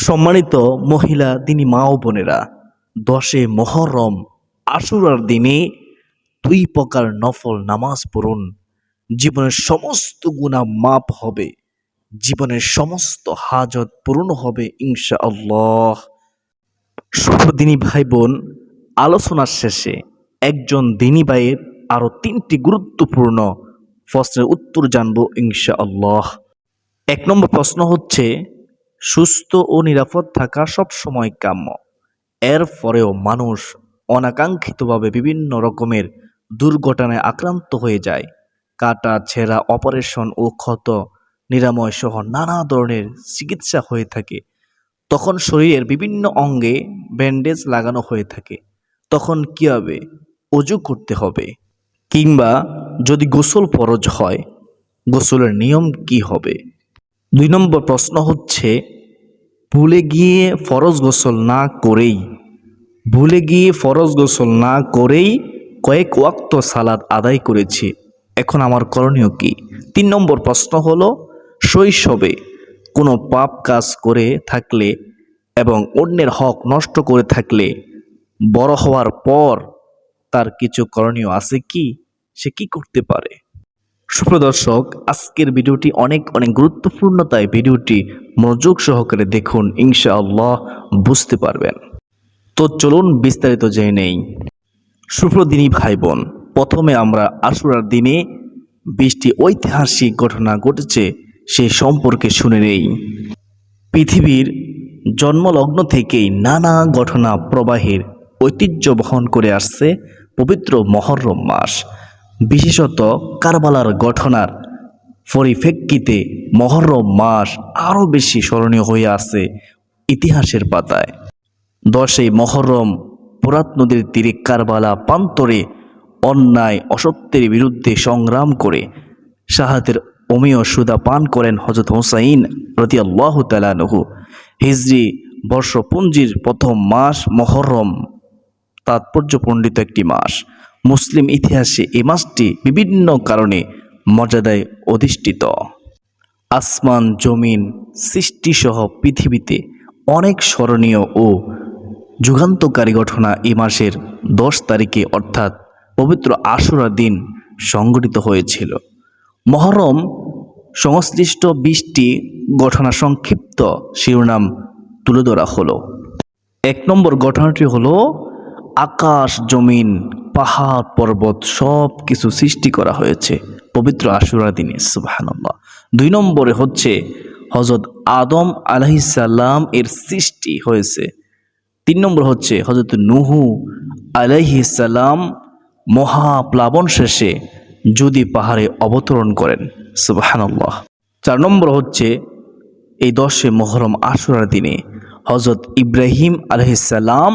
সম্মানিত মহিলা দিনী মা ও বোনেরা, 10 মুহররম আশুরার দিনে 2 প্রকার নফল নামাজ পড়ুন। জীবনের সমস্ত গুনাহ মাফ হবে, জীবনের সমস্ত হাজত পূরণ হবে ইনশাআল্লাহ। সুপ্রদিনী ভাই বোন, আলোচনার শেষে একজন দিনী ভাইয়ের আরও 3টি গুরুত্বপূর্ণ প্রশ্নের উত্তর জানব ইনশাআল্লাহ। 1 নম্বর প্রশ্ন হচ্ছে, সুস্থ ও নিরাপদ থাকা সবসময় কাম্য, এরপরেও মানুষ অনাকাঙ্ক্ষিতভাবে বিভিন্ন রকমের দুর্ঘটনায় আক্রান্ত হয়ে যায়। কাটা ছেঁড়া, অপারেশন ও ক্ষত নিরাময় সহ নানা ধরনের চিকিৎসা হয়ে থাকে। তখন শরীরের বিভিন্ন অঙ্গে ব্যান্ডেজ লাগানো হয়ে থাকে। তখন কী হবে? অজু করতে হবে, কিংবা যদি গোসল ফরজ হয়, গোসলের নিয়ম কি হবে? 2 নম্বর প্রশ্ন হচ্ছে, ভুলে গিয়ে ফরজ গোসল না করেই কয়েক ওয়াক্ত সালাত আদায় করেছি, এখন আমার করণীয় কি? 3 নম্বর প্রশ্ন হলো, শৈশবে কোনো পাপ কাজ করে থাকলে এবং অন্যের হক নষ্ট করে থাকলে বড় হওয়ার পর তার কিছু করণীয় আছে কি? সে কি করতে পারে? সুপ্রদর্শক, আজকের ভিডিওটি অনেক গুরুত্বপূর্ণ, তাই ভিডিওটি মনোযোগ সহকারে দেখুন, ইনশাআল্লাহ বুঝতে পারবেন। তো চলুন বিস্তারিত জেনে নেই। সুপ্রদিনী ভাই বোন, প্রথমে আমরা আশুরার দিনে 20টি ঐতিহাসিক ঘটনা ঘটেছে সে সম্পর্কে শুনে নেই। পৃথিবীর জন্মলগ্ন থেকেই নানা ঘটনা প্রবাহের ঐতিহ্য বহন করে আসছে পবিত্র মুহররম মাস। বিশেষত কারবালার ঘটনার পরিপ্রেক্ষিতে মুহররম মাস আরও বেশি স্মরণীয় হয়ে আছে ইতিহাসের পাতায়। 10 মুহররম ফোরাত নদীর তীরে কারবালা প্রান্তরে অন্যায় অসত্যের বিরুদ্ধে সংগ্রাম করে শাহাদাতের অমীয় সুধা পান করেন হযরত হুসাইন রাদিয়াল্লাহু তাআলা আনহু। হিজরি বর্ষপঞ্জির প্রথম মাস মুহররম তাৎপর্যপণ্ডিত একটি মাস। মুসলিম ইতিহাসে এই মাসটি বিভিন্ন কারণে মর্যাদায় অধিষ্ঠিত। আসমান জমিন সৃষ্টিসহ পৃথিবীতে অনেক স্মরণীয় ও যুগান্তকারী ঘটনা এই মাসের 10 তারিখে অর্থাৎ পবিত্র আশুরার দিন সংঘটিত হয়েছিল। মুহররম সংশ্লিষ্ট 20টি ঘটনা সংক্ষিপ্ত শিরোনাম তুলে ধরা হলো। 1 নম্বর ঘটনাটি হলো, আকাশ জমিন পাহাড় পর্বত সব কিছু সৃষ্টি করা হয়েছে পবিত্র আশুরার দিনে, সুবহানাল্লাহ। 2 নম্বরে হচ্ছে, হযরত আদম আলাইহিস সালাম এর সৃষ্টি হয়েছে। 3 নম্বর হচ্ছে, হযরত নূহ আলাইহিস সালাম মহাপ্লাবন শেষে যদি পাহাড়ে অবতরণ করেন, সুবহানাল্লাহ। 4 নম্বর হচ্ছে, এই 10 মুহররম আশুরার দিনে হযরত ইব্রাহিম আলাইহিস সালাম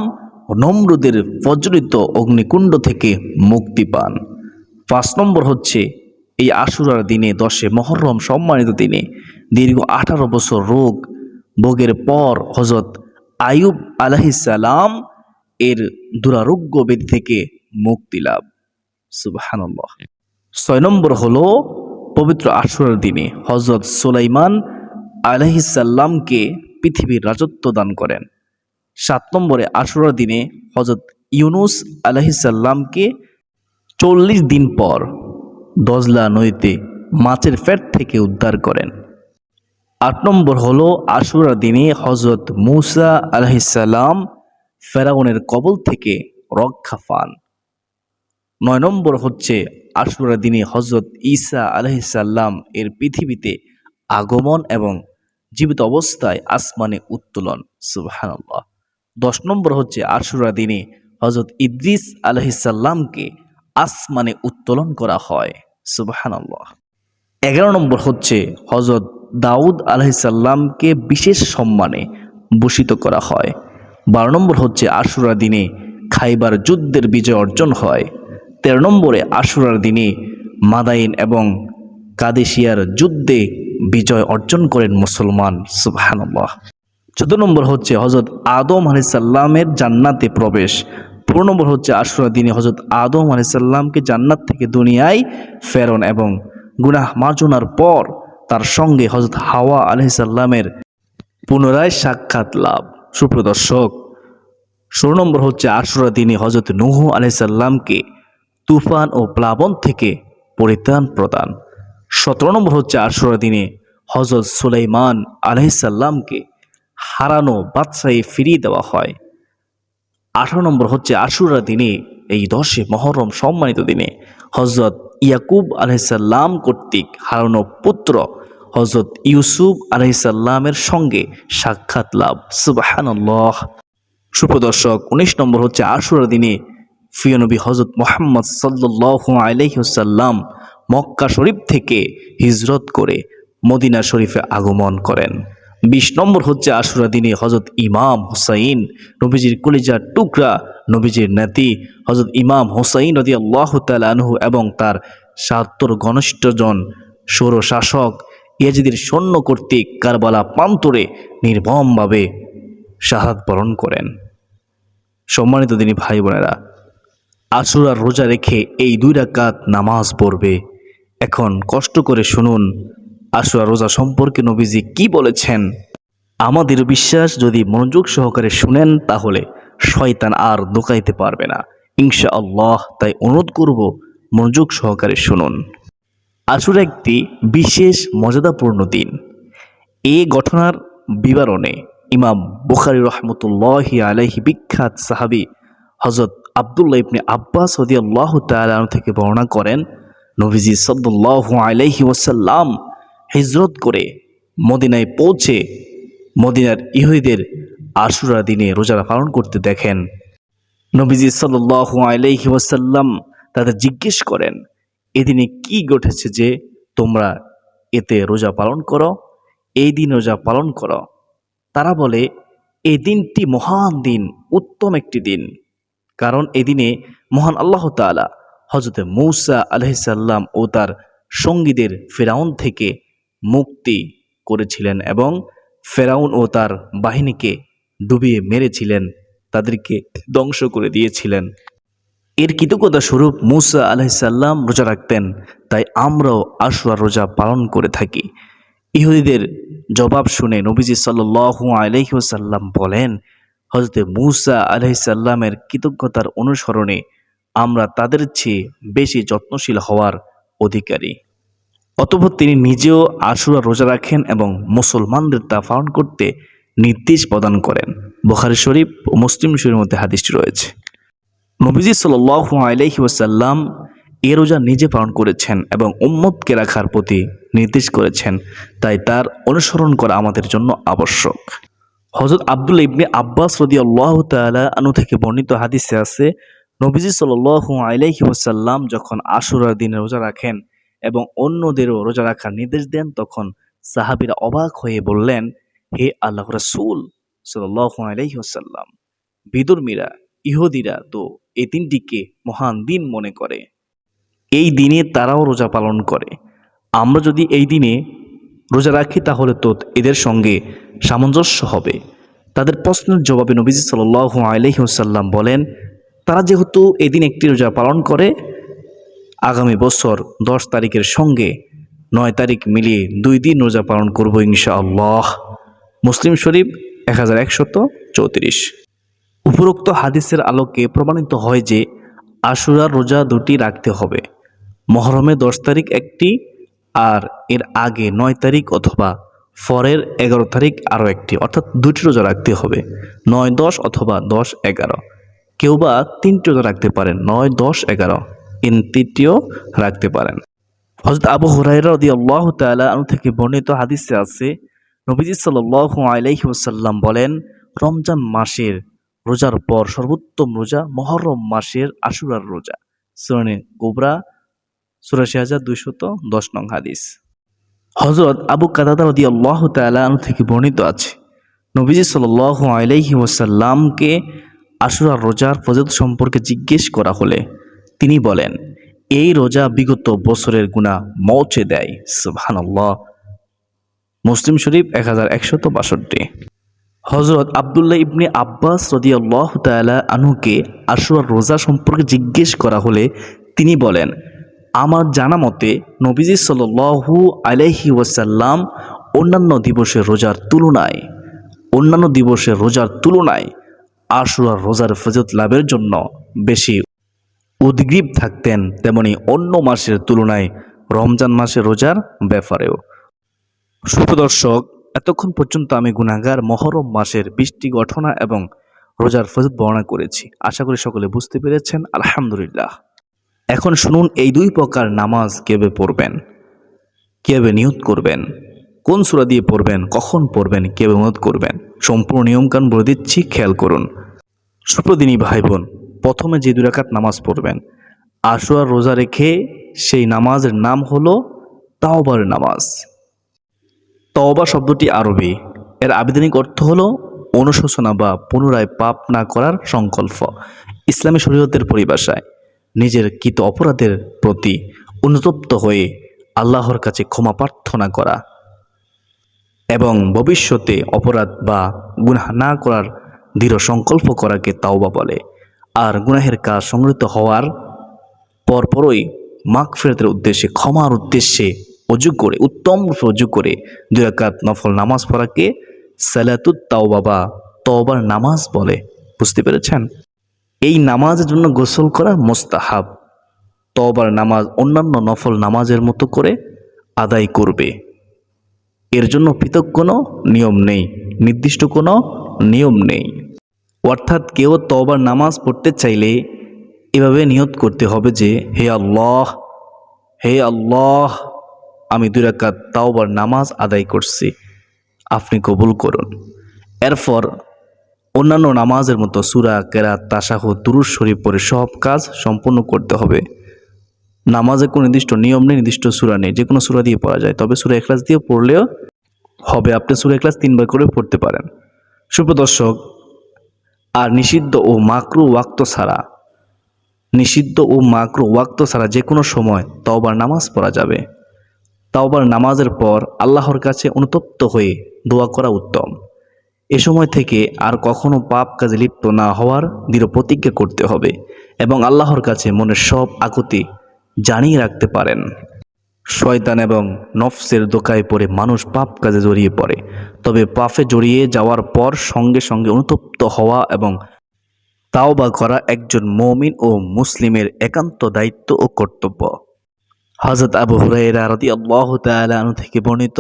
নমরুদের প্রজ্বলিত অগ্নিকুণ্ড থেকে মুক্তি পান। 5 নম্বর হচ্ছে, এই আশুরার দিনে 10 মুহররম সম্মানিত দিনে দীর্ঘ 18 বছর রোগ ভোগের পর হযরত আইয়ুব আলাইহিস সালাম এর দুরারোগ্য ব্যাধি থেকে মুক্তি লাভ, সুবহানাল্লাহ। 6 নম্বর হলো, পবিত্র আশুরার দিনে হযরত সুলাইমান আলাইহিস সালামকে পৃথিবীর রাজত্ব দান করেন। 7 নম্বরে আশুরার দিনে হযরত ইউনুস আলাইহিস সালামকে 40 দিন পর দজলা নদীতে মাছের পেট থেকে উদ্ধার করেন। 8 নম্বর হলো, আশুরার দিনে হযরত মূসা আলাইহিস সালাম ফেরাউনের কবল থেকে রক্ষা পান। 9 নম্বর হচ্ছে, আশুরার দিনে হযরত ঈসা আলাইহিস সালাম এর পৃথিবীতে আগমন এবং জীবিত অবস্থায় আসমানে উত্তোলন, সুবহানাল্লাহ। 10 নম্বর হচ্ছে, আশুরার দিনে হযরত ইদ্রিস আলাইহিস সালামকে আসমানে উত্তোলন করা হয়, সুবহানাল্লাহ। 11 নম্বর হচ্ছে, হযরত দাউদ আলাইহিস সালামকে বিশেষ সম্মানে ভূষিত করা হয়। 12 নম্বর হচ্ছে, আশুরার দিনে খাইবার যুদ্ধের বিজয় অর্জন হয়। 13 নম্বরে আশুরার দিনে মাদাইন এবং কাদেশিয়ার যুদ্ধে বিজয় অর্জন করেন মুসলমান, সুবহানাল্লাহ। 14 নম্বর হচ্ছে, হযরত আদম আলাইহিস সালামের জান্নাতে প্রবেশ। 15 নম্বর হচ্ছে, আশুরার দিনে হযরত আদম আলাইহিস সালামকে জান্নাত থেকে দুনিয়ায় ফেরন এবং গুনাহ মার্জনার পর তার সঙ্গে হযরত হাওয়া আলাইহিস সালামের পুনরায় সাক্ষাৎ লাভ। সুপ্রিয় দর্শক, 16 নম্বর হচ্ছে আশুরা দিনে হযরত নূহ আলাইহিস সালামকে তুফান ও প্লাবন থেকে পরিত্রাণ প্রদান। 17 নম্বর হচ্ছে আশুরা দিনে হযরত সুলাইমান আলাইহিস সালামকে হারানো বাদশাহী ফিরিয়ে দেওয়া হয়। 18 নম্বর হচ্ছে আশুরা দিনে, এই 10 মুহররম সম্মানিত দিনে হযরত ইয়াকুব আলাইহিস সালাম কর্তৃক হারানো পুত্র হযরত ইউসুফ আলাইহিস সালামের সঙ্গে সাক্ষাৎ লাভ। সুবহানাল্লাহ। সুপ্রিয় দর্শক, 19 নম্বর হচ্ছে আশুরা দিনে প্রিয় নবী হযরত মুহাম্মদ সাল্লাল্লাহু আলাইহি ওয়াসাল্লাম মক্কা শরীফ থেকে হিজরত করে মদিনা শরীফে আগমন করেন। 20 নম্বর হচ্ছে আশুরা দিনে হযরত ইমাম হুসাইন, নবীজির কলিজার টুকরা, নবীজির নাতি হযরত ইমাম হুসাইন রাদিয়াল্লাহু তাআলা আনহু এবং তার 70 ঘনিষ্ঠজন শাসক ইয়াজিদের সৈন্য কর্তৃক কারবালা প্রান্তরে নির্মমভাবে শাহাদাত বরণ করেন। সম্মানিত দিনী ভাই বোনেরা, আশুরার রোজা রেখে এই 2 রাকাত নামাজ পড়বে। এখন কষ্ট করে শুনুন আশুরা রোজা সম্পর্কে নবীজি কি বলেছেন। আমাদের বিশ্বাস, যদি মনোযোগ সহকারে শুনেন তাহলে শয়তান আর দোকাইতে পারবে না ইনশাআল্লাহ। তাই অনুরোধ করব মনোযোগ সহকারে শুনুন। আশুরা একটি বিশেষ মর্যাদাপূর্ণ দিন। এই ঘটনার বিবরণে ইমাম বুখারী রহমতুল্লাহি আলাইহি বিখ্যাত সাহাবী হযরত আব্দুল্লাহ ইবনে আব্বাস রাদিয়াল্লাহু তাআলা আনহু থেকে বর্ণনা করেন, নবীজি সাল্লাল্লাহু আলাইহি ওয়াসাল্লাম হিজরত করে মদিনায় পৌঁছে মদিনার ইহুদিদের আশুরা দিনে রোজা পালন করতে দেখেন। নবীজি সাল্লাল্লাহু আলাইহি ওয়াসাল্লাম তাদের জিজ্ঞেস করেন, এদিনে কি ঘটেছে যে তোমরা এতে রোজা পালন করো, এই দিন রোজা পালন করো? তারা বলে, এই দিনটি মহান দিন, উত্তম একটি দিন, কারণ এদিনে মহান আল্লাহ তাআলা হযরত মূসা আলাইহিস সালাম ও তার সঙ্গীদের ফেরাউন থেকে মুক্তি করেছিলেন এবং ফেরাউন ও তার বাহিনীকে ডুবিয়ে মেরেছিলেন, তাদেরকে ধ্বংস করে দিয়েছিলেন। এর কৃতজ্ঞতা স্বরূপ মূসা আলাইহিস সালাম রোজা রাখতেন, তাই আমরাও আশুরা রোজা পালন করে থাকি। ইহুদিদের জবাব শুনে নবীজি সাল্লাল্লাহু আলাইহি ওয়াসাল্লাম বলেন, হযরত মূসা আলাইহিস সালামের কৃতজ্ঞতার অনুসরণে আমরা তাদের চেয়ে বেশি যত্নশীল হওয়ার অধিকারী। অতঃপর তিনি নিজেও আশুরা রোজা রাখেন এবং মুসলমানদের তা পালন করতে নির্দেশ প্রদান করেন। বুখারী শরীফ ও মুসলিম শরীফের মধ্যে হাদিসটি রয়েছে। নবীজি সাল্লাল্লাহু আলাইহি ওয়াসাল্লাম এ রোজা নিজে পালন করেছেন এবং উম্মতকে রাখার প্রতি নির্দেশ করেছেন, তাই তার অনুসরণ করা আমাদের জন্য আবশ্যক। হযরত আব্দুল্লাহ ইবনে আব্বাস রাদিয়াল্লাহু তাআলা আনহু থেকে বর্ণিত হাদিসে আছে, নবীজি সাল্লাল্লাহু আলাইহি ওয়াসাল্লাম যখন আশুরার দিনে রোজা রাখেন এবং অন্যদেরও রোজা রাখার নির্দেশ দেন, তখন সাহাবীরা অবাক হয়ে বললেন, হে আল্লাহর রাসূল সাল্লাল্লাহু আলাইহি ওয়াসাল্লাম, বিধর্মীরা, ইহুদিরা তো এই দিনটিকে মহান দিন মনে করে, এই দিনে তারাও রোজা পালন করে। আমরা যদি এই দিনে রোজা রাখি তাহলে তো এদের সঙ্গে সামঞ্জস্য হবে। তাদের প্রশ্নের জবাবে নবীজি সাল্লাল্লাহু আলাইহি ওয়াসাল্লাম বলেন, তারা যেহেতু এদিন একটি রোজা পালন করে, আগামী বছর 10 তারিখের সঙ্গে 9 তারিখ মিলিয়ে 2 দিন রোজা পালন করব ইনশাআল্লাহ। মুসলিম শরীফ 1134। উপরোক্ত হাদিসের আলোকে প্রমাণিত হয় যে আশুরার রোজা 2টি রাখতে হবে। মুহররমের 10 তারিখ একটি, আর এর আগে 9 তারিখ অথবা পরের 11 তারিখ আরও একটি, অর্থাৎ 2টি রোজা রাখতে হবে, 9-10 অথবা 10-11। কেউ বা 3টি রোজা রাখতে পারেন, 9-10-11, ইন 3টিও রাখতে পারেন। হযরত আবু হুরায়রা রাদিয়াল্লাহু তাআলা আনহু থেকে বর্ণিত হাদিসে আছে, নবীজি সাল্লাল্লাহু আলাইহি ওয়াসাল্লাম বলেন, রমজান মাসের রোজার পর সর্বোত্তম রোজা মুহররম মাসের আশুরার রোজা। সুনানে কুবরা ৮৪,২১০ নং হাদিস। হযরত আবু কাতাদা রাদিয়াল্লাহু তাআলা আনহু থেকে বর্ণিত আছে, নবীজি সাল্লাল্লাহু আলাইহি ওয়াসাল্লামকে আশুরার রোজার ফজিলত সম্পর্কে জিজ্ঞেস করা হলে তিনি বলেন, এই রোজা বিগত বছরের গুনাহ মুছে দেয়। সুবহানাল্লাহ। মুসলিম শরীফ 1162। হযরত আব্দুল্লাহ ইবনে আব্বাস রাদিয়াল্লাহু তাআলা আনহুকে আশুরার রোজা সম্পর্কে জিজ্ঞেস করা হলে তিনি বলেন, আমার জানা মতে নবীজি সাল্লাল্লাহু আলাইহি ওয়াসাল্লাম অন্যান্য দিবসের রোজার তুলনায় অন্যান্য দিবসের রোজার তুলনায় আশুরার রোজার ফজিলত লাভের জন্য বেশি উদ্গ্রীব থাকতেন, তেমনি অন্য মাসের তুলনায় রমজান মাসের রোজার ব্যাপারেও। সুপ্রদর্শক, এতক্ষণ পর্যন্ত আমি গুনাহগার মহরম মাসের 20টি ঘটনা এবং রোজার ফজিলত বর্ণনা করেছি। আশা করি সকলে বুঝতে পেরেছেন। আলহামদুলিল্লাহ। এখন শুনুন এই 2 প্রকার নামাজ কিভাবে পড়বেন, কিভাবে নিয়ত করবেন, কোন সূরা দিয়ে পড়বেন, কখন পড়বেন, কিভাবে নিয়ত করবেন, সম্পূর্ণ নিয়মকানুন বলে দিচ্ছি, খেয়াল করুন। সুপ্রদিনী ভাই বোন, প্রথমে যে 2 রাকাত নামাজ পড়বেন আশুরার রোজা রেখে, সেই নামাজের নাম হলো তাওবার নামাজ। তওবা শব্দটি আরবি, এর আবিধানিক অর্থ হলো অনুশোচনা বা পুনরায় পাপ না করার সংকল্প। ইসলামী শরীয়তের পরিভাষায় নিজের কৃত অপরাধের প্রতি অনুতপ্ত হয়ে আল্লাহর কাছে ক্ষমা প্রার্থনা করা এবং ভবিষ্যতে অপরাধ বা গুনাহ না করার দৃঢ় সংকল্প করাকে তাওবা বলে। আর গুনাহের কাজ সংগৃহীত হওয়ার পরপরই মাগফিরাতের উদ্দেশ্যে, ক্ষমার উদ্দেশ্যে অজু করে, উত্তম রূপে অজু করে 2 রাকাত নফল নামাজ পড়াকে সালাতুত তাওবা বা তওবার নামাজ বলে। বুঝতে পেরেছেন? এই নামাজের জন্য গোসল করা মুস্তাহাব। তওবার নামাজ অন্যান্য নফল নামাজের মতো করে আদায় করবে। এর জন্য পৃথক কোনো নিয়ম নেই, নির্দিষ্ট কোনো নিয়ম নেই। অর্থাৎ কেউ তওবার নামাজ পড়তে চাইলে এভাবে নিয়ত করতে হবে যে, হে আল্লাহ, হে আল্লাহ, আমি 2 রাকাত তাওবার নামাজ আদায় করছি, আপনি কবুল করুন। এরপর অন্যান্য নামাজের মতো সূরা, কেরাত, তাশাহুদ, দুরূদ শরীফ পড়ে সব কাজ সম্পূর্ণ করতে হবে। নামাজে কোনো নির্দিষ্ট নিয়ম নেই, নির্দিষ্ট সূরা নেই, যে কোনো সূরা দিয়ে পড়া যায়। তবে সূরা ইখলাস দিয়ে পড়লেও হবে। আপনি সূরা ইখলাস 3 বার করে পড়তে পারেন। সুপ্রদর্শক, আর নিষিদ্ধ ও মাকরু ওয়াক্ত ছাড়া যে কোনো সময় তাওবার নামাজ পড়া যাবে। তাওবার নামাজের পর আল্লাহর কাছে অনুতপ্ত হয়ে দোয়া করা উত্তম। এ সময় থেকে আর কখনো পাপ কাজে লিপ্ত না হওয়ার দৃঢ় প্রতিজ্ঞা করতে হবে এবং আল্লাহর কাছে মনের সব আকুতি জানিয়ে রাখতে পারেন। শয়তান এবং নফসের দোকায় পড়ে মানুষ পাপ কাজে জড়িয়ে পড়ে। তবে পাপে জড়িয়ে যাওয়ার পর সঙ্গে সঙ্গে অনুতপ্ত হওয়া এবং তাওবা করা একজন মুমিন ও মুসলিমের একান্ত দায়িত্ব ও কর্তব্য। হযরত আবু হুরায়রা রাদিয়াল্লাহু তাআলা আনহু থেকে বর্ণিত,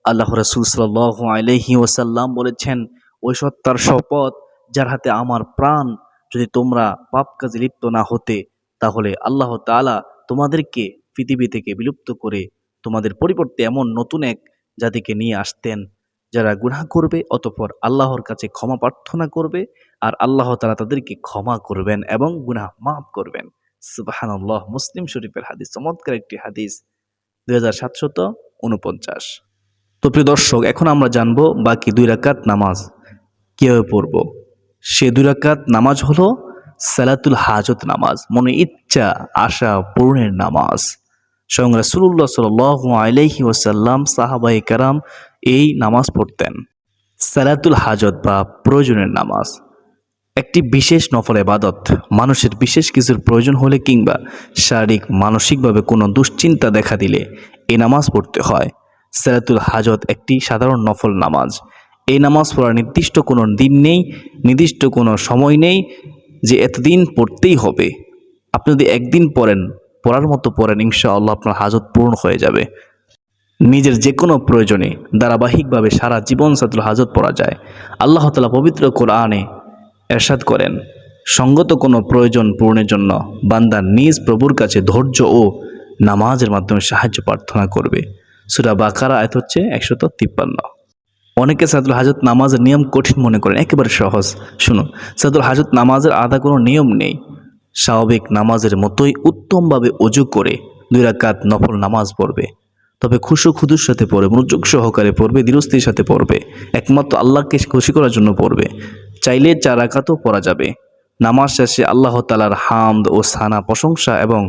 আল্লাহর রাসূল সাল্লাল্লাহু আলাইহি ওয়াসাল্লাম বলেছেন, ওই সত্তার শপথ যার হাতে আমার প্রাণ, যদি তোমরা পাপ কাজে লিপ্ত না হতে, তাহলে আল্লাহ তাআলা তোমাদেরকে পৃথিবী থেকে বিলুপ্ত করে তোমাদের পরিবর্তে এমন নতুন এক জাতিকে নিয়ে আসতেন, যারা গুনাহ করবে, অতঃপর আল্লাহর কাছে ক্ষমা প্রার্থনা করবে, আর আল্লাহ তাআলা তাদেরকে ক্ষমা করবেন এবং গুনাহ মাফ করবেন। সুবহানাল্লাহ। মুসলিম শরীফের হাদিস, চমৎকার একটি হাদিস, 2749। তো প্রিয় দর্শক, এখন আমরা জানবো বাকি 2 রাকাত নামাজ কিভাবে পড়ব। সে 2 রাকাত নামাজ হলো সালাতুল হাজত নামাজ, মনে ইচ্ছা আশা পূরণের নামাজ। স্বয়ং রাসূলুল্লাহ সাল্লাল্লাহু আলাইহি ওয়াসাল্লাম, সাহাবায়ে কেরাম এই নামাজ পড়তেন। সালাতুল হাজত বা প্রয়োজনের নামাজ একটি বিশেষ নফল ইবাদত। মানুষের বিশেষ কিছুর প্রয়োজন হলে কিংবা শারীরিক মানসিকভাবে কোনো দুশ্চিন্তা দেখা দিলে এই নামাজ পড়তে হয়। সালাতুল হাজত একটি সাধারণ নফল নামাজ। এই নামাজ পড়ার নির্দিষ্ট কোনো দিন নেই, নির্দিষ্ট কোনো সময় নেই যে এতদিন পড়তেই হবে। আপনি যদি একদিন পড়ার মতো পড়েন, ইনশাআল্লাহ আপনার হাজত পূর্ণ হয়ে যাবে। নিজের যে কোনো প্রয়োজনে ধারাবাহিকভাবে সারা জীবন সালাতুল হাজত পড়া যায়। আল্লাহ তাআলা পবিত্র কোরআনে এরশাদ করেন, সঙ্গত কোনো প্রয়োজন পূরণের জন্য বান্দা নিজ প্রভুর কাছে ধৈর্য ও নামাজের মাধ্যমে সাহায্য প্রার্থনা করবে। সূরা বাকারা আয়াত হচ্ছে 153। অনেকে সালাতুল হাজত নামাজের নিয়ম কঠিন মনে করেন, একেবারে সহজ। শুনুন, সালাতুল হাজত নামাজের আলাদা কোনো নিয়ম নেই। স্বাভাবিক নামাজের মতোই উত্তমভাবে ওযু করে 2 রাকাত নফল নামাজ পড়বে। তবে খুশু খুদুর সাথে পড়বে, মনোযোগ সহকারে পড়বে, ধীরস্থির সাথে পড়বে, একমাত্র আল্লাহকে খুশি করার জন্য পড়বে। চাইলে 4 রাকাতও পড়া যাবে। নামাজ শেষে আল্লাহ তাআলার হামদ ও সানা প্রশংসা এবং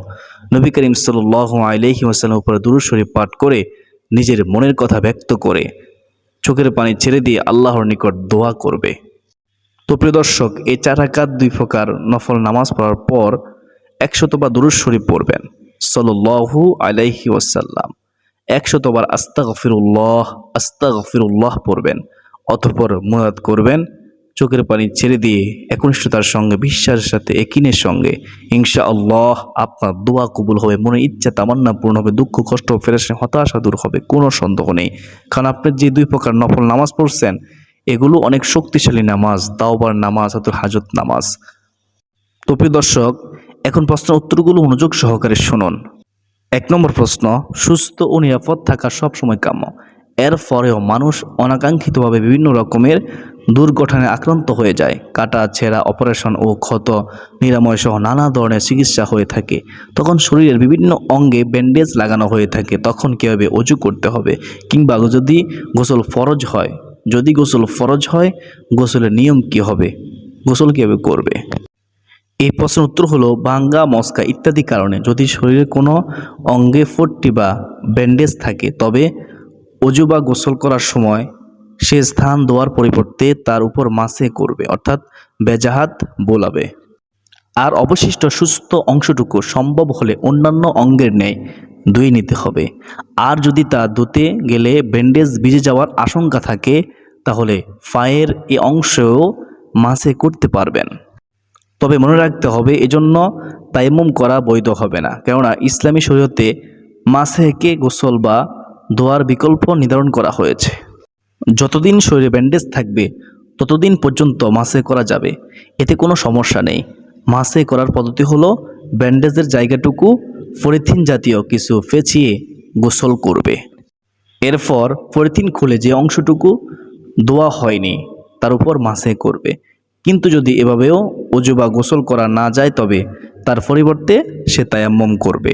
নবী করিম সাল্লাল্লাহু আলাইহি ওয়াসাল্লামের উপর দুরূদ শরীফ পাঠ করে নিজের মনের কথা ব্যক্ত করে চোখের পানি ছেড়ে দিয়ে আল্লাহর নিকট দোয়া করবে। তো প্রিয় দর্শক, এই 4 রাকাত 2 প্রকার নফল নামাজ পড়ার পর 100 বার দুরূদ শরীফ পড়বেন সাল্লাল্লাহু আলাইহি ওয়াসাল্লাম। 100 বার আস্তাগফিরুল্লাহ আস্তাগফিরুল্লাহ পড়বেন। অতঃপর মুরাদ করবেন, চোখের পানি ছেড়ে দিয়ে একনিষ্ঠতার সঙ্গে, বিশ্বাসের সাথে, একিনের সঙ্গে ইনশাআল্লাহ আপনার দোয়া কবুল হবে, মনে ইচ্ছা তামান্না পূর্ণ হবে, দুঃখ কষ্ট পেরেশানি হতাশা দূর হবে, কোনো সন্দেহ নেই। কারণ আপনি যে 2 প্রকার নফল নামাজ পড়ছেন এগুলো অনেক শক্তিশালী নামাজ, তাওবার নামাজ অথবা হাজত নামাজ। তো প্রিয় দর্শক, এখন প্রশ্নের উত্তরগুলো মনোযোগ সহকারে শুনুন। 1 নম্বর প্রশ্ন, সুস্থ ও নিরাপদ থাকা সবসময় কাম্য। এর পরেও মানুষ অনাকাঙ্ক্ষিতভাবে বিভিন্ন রকমের দুর্ঘটনায় আক্রান্ত হয়ে যায়। কাটা ছেঁড়া, অপারেশন ও ক্ষত নিরাময় সহ নানা ধরনের চিকিৎসা হয়ে থাকে। তখন শরীরের বিভিন্ন অঙ্গে ব্যান্ডেজ লাগানো হয়ে থাকে। তখন কীভাবে অজু করতে হবে, কিংবা যদি গোসল ফরজ হয় গোসলের নিয়ম কী হবে, গোসল কীভাবে করবে? এই প্রশ্নের উত্তর হলো, ভাঙ্গা, মচকা ইত্যাদি কারণে যদি শরীরের কোনো অঙ্গে ফোঁটটি বা ব্যান্ডেজ থাকে তবে অজু বা গোসল করার সময় সে স্থান ধোয়ার পরিবর্তে তার উপর মাসে করবে, অর্থাৎ বেজাহাত বোলাবে। আর অবশিষ্ট সুস্থ অংশটুকু সম্ভব হলে অন্যান্য অঙ্গের ন্যায় ধুয়ে নিতে হবে। আর যদি তা ধুতে গেলে ব্যান্ডেজ ভিজে যাওয়ার আশঙ্কা থাকে তাহলে পায়ের এ অংশেও মাসে করতে পারবেন। তবে মনে রাখতে হবে, এজন্য তায়াম্মুম করা বৈধ হবে না, কেননা ইসলামী শরীয়তে মাসেকে গোসল বা ধোয়ার বিকল্প নির্ধারণ করা হয়েছে। যতদিন শরীরে ব্যান্ডেজ থাকবে ততদিন পর্যন্ত মাসে করা যাবে, এতে কোনো সমস্যা নেই। মাসে করার পদ্ধতি হলো, ব্যান্ডেজের জায়গাটুকু পলিথিন জাতীয় কিছু পেঁচিয়ে গোসল করবে। এরপর পলিথিন খুলে যে অংশটুকু ধোয়া হয়নি তার উপর মাসে করবে। কিন্তু যদি এভাবেও অজু বা গোসল করা না যায় তবে তার পরিবর্তে সে তায়াম্মুম করবে।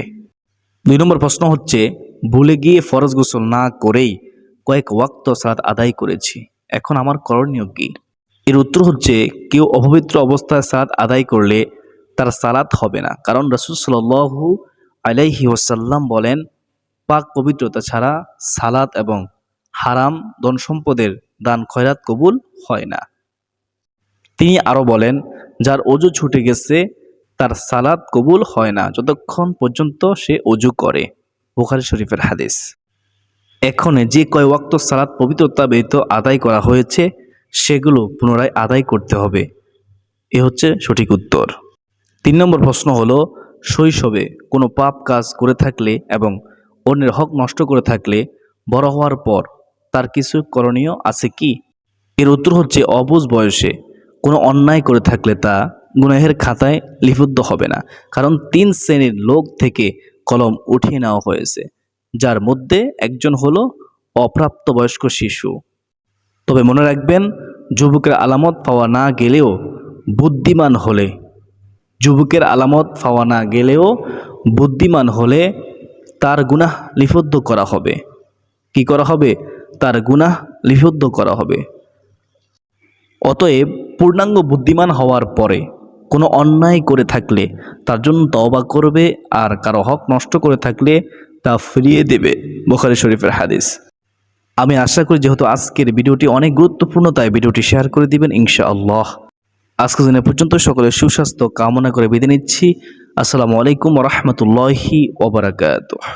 2 নম্বর প্রশ্ন হচ্ছে, ভুলে গিয়ে ফরজ গোসল না করেই কয়েক ওয়াক্ত সালাত আদায় করেছি, এখন আমার করণীয় কি? এর উত্তর হচ্ছে, কেউ অপবিত্র অবস্থায় সালাত আদায় করলে তার সালাত হবে না, কারণ রাসূল সাল্লাল্লাহু আলাইহি ওয়াসাল্লাম বলেন, পাক পবিত্রতা ছাড়া সালাত এবং হারাম ধন সম্পদের দান খয়রাত কবুল হয় না। তিনি আরও বলেন, যার অজু ছুটে গেছে তার সালাত কবুল হয় না যতক্ষণ পর্যন্ত সে অজু করে। বুখারী শরীফের হাদিস। এখন যে কয় ওয়াক্ত সালাত পবিত্রতা ব্যতীত আদায় করা হয়েছে সেগুলো পুনরায় আদায় করতে হবে, এ হচ্ছে সঠিক উত্তর। 3 নম্বর প্রশ্ন হলো, শৈশবে কোনো পাপ কাজ করে থাকলে এবং অন্যের হক নষ্ট করে থাকলে বড় হওয়ার পর তার কিছু করণীয় আছে কি? এর উত্তর হচ্ছে, অবুঝ বয়সে কোনো অন্যায় করে থাকলে তা গুনাহের খাতায় লিপিবদ্ধ হবে না, কারণ 3 শ্রেণীর লোক থেকে কলম উঠিয়ে নেওয়া হয়েছে, যার মধ্যে একজন হলো অপ্রাপ্তবয়স্ক শিশু। তবে মনে রাখবেন, যুবকের আলামত পাওয়া না গেলেও বুদ্ধিমান হলে তার গুনাহ লিপিবদ্ধ করা হবে। কি করা হবে? তার গুনাহ লিপিবদ্ধ করা হবে। অতএব পূর্ণাঙ্গ বুদ্ধিমান হওয়ার পরে কোনো অন্যায় করে থাকলে তার জন্য তওবা করবে, আর কারো হক নষ্ট করে থাকলে তা ফিরিয়ে দেবে। বুখারী শরীফের হাদিস। আমি আশা করি যেহেতু আজকের ভিডিওটি অনেক গুরুত্বপূর্ণ তাই ভিডিওটি শেয়ার করে দিবেন ইনশাআল্লাহ। আজকের দিনে পর্যন্ত সকলের সুস্বাস্থ্য কামনা করে বিদায় নিচ্ছি। আসসালামু আলাইকুম ওয়া রাহমাতুল্লাহি ওয়া বারাকাতুহু।